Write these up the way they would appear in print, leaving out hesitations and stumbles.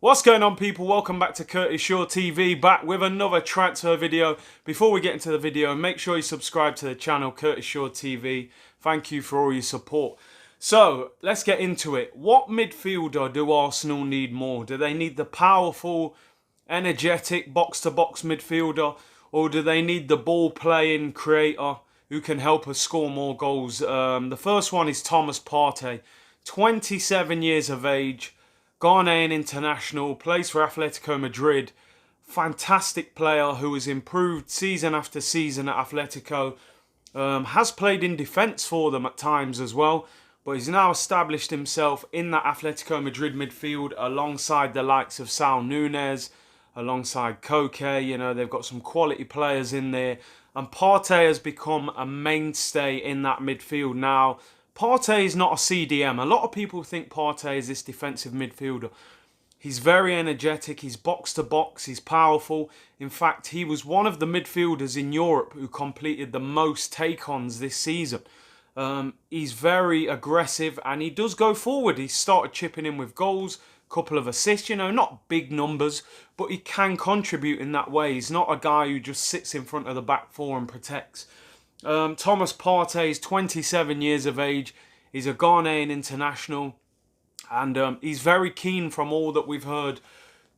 What's going on, people? Welcome back to Curtis Shaw TV, back with another transfer video. Before we get into the video, make sure you subscribe to the channel Curtis Shaw TV. Thank you for all your support. So let's get into it. What midfielder do Arsenal need more? Do they need the powerful, energetic box-to-box midfielder, or do they need the ball-playing creator who can help us score more goals? The first one is Thomas Partey, 27 years of age, Ghanaian international, plays for Atletico Madrid. Fantastic player who has improved season after season at Atletico. Has played in defence for them at times as well. But he's now established himself in that Atletico Madrid midfield alongside the likes of Saul Nunez, alongside Koke. You know, they've got some quality players in there. And Partey has become a mainstay in that midfield now. Partey is not a CDM. A lot of people think Partey is this defensive midfielder. He's very energetic, he's box-to-box, he's powerful. In fact, he was one of the midfielders in Europe who completed the most take-ons this season. He's very aggressive and he does go forward. He started chipping in with goals, couple of assists, you know, not big numbers, but he can contribute in that way. He's not a guy who just sits in front of the back four and protects. Thomas Partey is 27 years of age. He's a Ghanaian international. And he's very keen, from all that we've heard,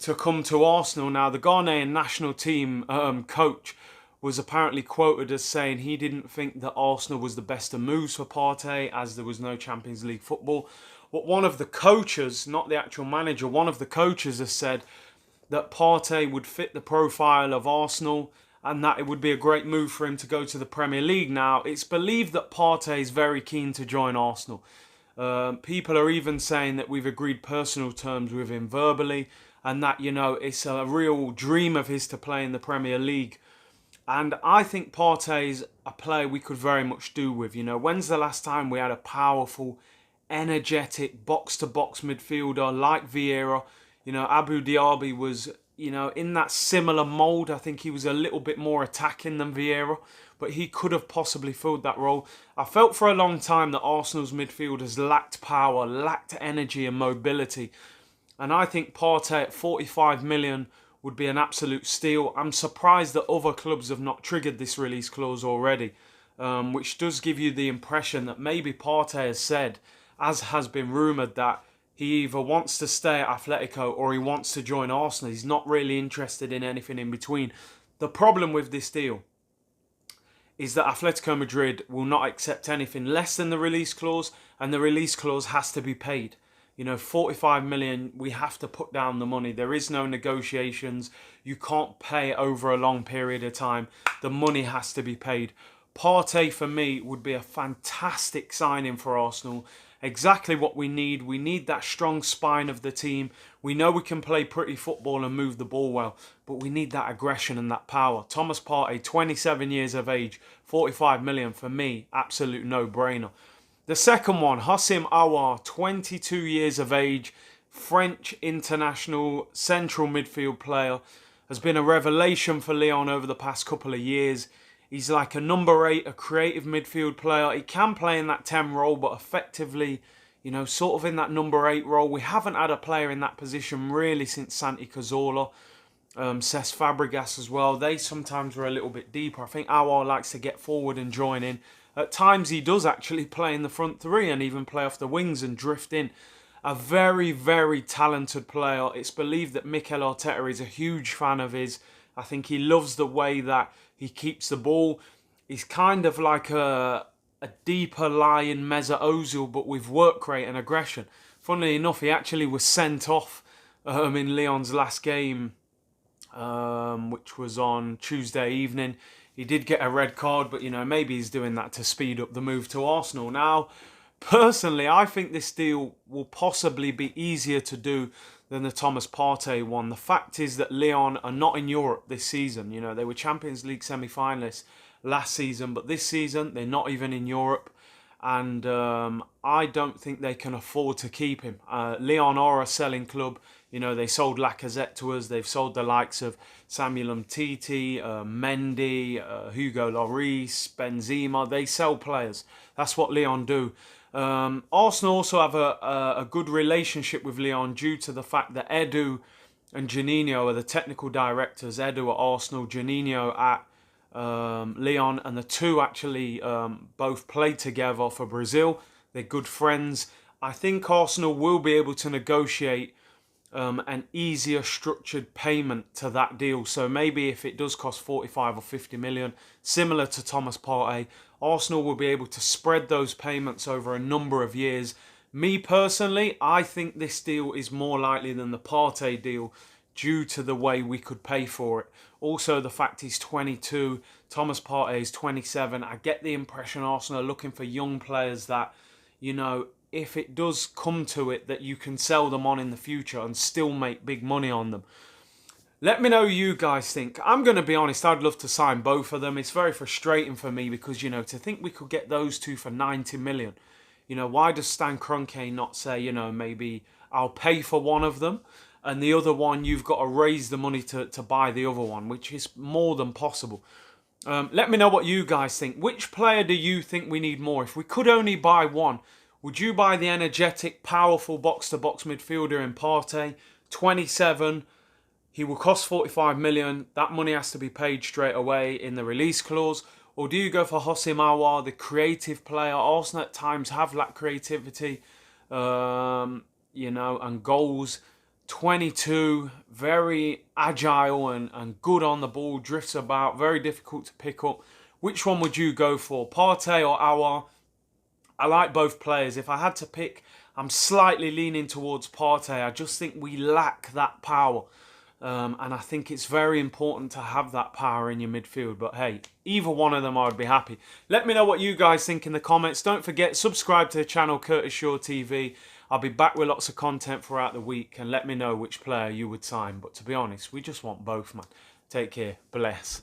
to come to Arsenal. Now, the Ghanaian national team coach was apparently quoted as saying he didn't think that Arsenal was the best of moves for Partey, as there was no Champions League football. But one of the coaches, not the actual manager, one of the coaches has said that Partey would fit the profile of Arsenal and that it would be a great move for him to go to the Premier League. Now, it's believed that Partey is very keen to join Arsenal. People are even saying that we've agreed personal terms with him verbally and that, you know, it's a real dream of his to play in the Premier League. And I think Partey's a player we could very much do with. You know, when's the last time we had a powerful, energetic, box-to-box midfielder like Vieira? You know, Abu Dhabi was, you know, in that similar mould. I think he was a little bit more attacking than Vieira, but he could have possibly filled that role. I felt for a long time that Arsenal's midfielders lacked power, lacked energy and mobility. And I think Partey at 45 million would be an absolute steal. I'm surprised that other clubs have not triggered this release clause already, which does give you the impression that maybe Partey has said, as has been rumoured, that he either wants to stay at Atletico or he wants to join Arsenal. He's not really interested in anything in between. The problem with this deal is that Atletico Madrid will not accept anything less than the release clause, and the release clause has to be paid. You know, 45 million, we have to put down the money. There is no negotiations. You can't pay over a long period of time. The money has to be paid. Partey, for me, would be a fantastic signing for Arsenal. Exactly what we need. We need that strong spine of the team. We know we can play pretty football and move the ball well, but we need that aggression and that power. Thomas Partey, 27 years of age, 45 million, for me, absolute no-brainer. The second one, Aouar, 22 years of age, French international, central midfield player, has been a revelation for Lyon over the past couple of years. He's like a number 8, a creative midfield player. He can play in that 10 role, but effectively, you know, sort of in that number 8 role. We haven't had a player in that position really since Santi Cazorla, Cesc Fabregas as well. They sometimes were a little bit deeper. I think Aouar likes to get forward and join in. At times he does actually play in the front three and even play off the wings and drift in. A very, very talented player. It's believed that Mikel Arteta is a huge fan of his. I think he loves the way that he keeps the ball. He's kind of like a deeper lying Mesut Ozil, but with work rate and aggression. Funnily enough, he actually was sent off in Lyon's last game, which was on Tuesday evening. He did get a red card, but, you know, maybe he's doing that to speed up the move to Arsenal. Now, personally, I think this deal will possibly be easier to do than the Thomas Partey one. The fact is that Lyon are not in Europe this season. You know, they were Champions League semi-finalists last season, but this season they're not even in Europe. And I don't think they can afford to keep him. Lyon are a selling club. You know, they sold Lacazette to us. They've sold the likes of Samuel Umtiti, Mendy, Hugo Lloris, Benzema. They sell players. That's what Lyon do. Arsenal also have a good relationship with Lyon due to the fact that Edu and Janino are the technical directors. Edu at Arsenal, Janino at Lyon, and the two actually both played together for Brazil. They're good friends. I think Arsenal will be able to negotiate an easier structured payment to that deal. So maybe if it does cost 45 or 50 million, similar to Thomas Partey, Arsenal will be able to spread those payments over a number of years. Me personally, I think this deal is more likely than the Partey deal due to the way we could pay for it. Also, the fact he's 22, Thomas Partey is 27. I get the impression Arsenal are looking for young players that, you know, if it does come to it, that you can sell them on in the future and still make big money on them. Let me know what you guys think. I'm going to be honest, I'd love to sign both of them. It's very frustrating for me because, you know, to think we could get those two for 90 million. You know, why does Stan Kroenke not say, you know, maybe I'll pay for one of them and the other one you've got to raise the money to buy the other one, which is more than possible. Let me know what you guys think. Which player do you think we need more? If we could only buy one, would you buy the energetic, powerful box-to-box midfielder in Partey? 27, he will cost 45 million. That money has to be paid straight away in the release clause. Or do you go for Aouar, the creative player? Arsenal at times have lacked creativity, you know, and goals. 22, very agile and good on the ball, drifts about, very difficult to pick up. Which one would you go for, Partey or Aouar? I like both players. If I had to pick, I'm slightly leaning towards Partey. I just think we lack that power. And I think it's very important to have that power in your midfield. But hey, either one of them I would be happy. Let me know what you guys think in the comments. Don't forget, subscribe to the channel Curtis Shaw TV. I'll be back with lots of content throughout the week. And let me know which player you would sign. But to be honest, we just want both, man. Take care. Bless.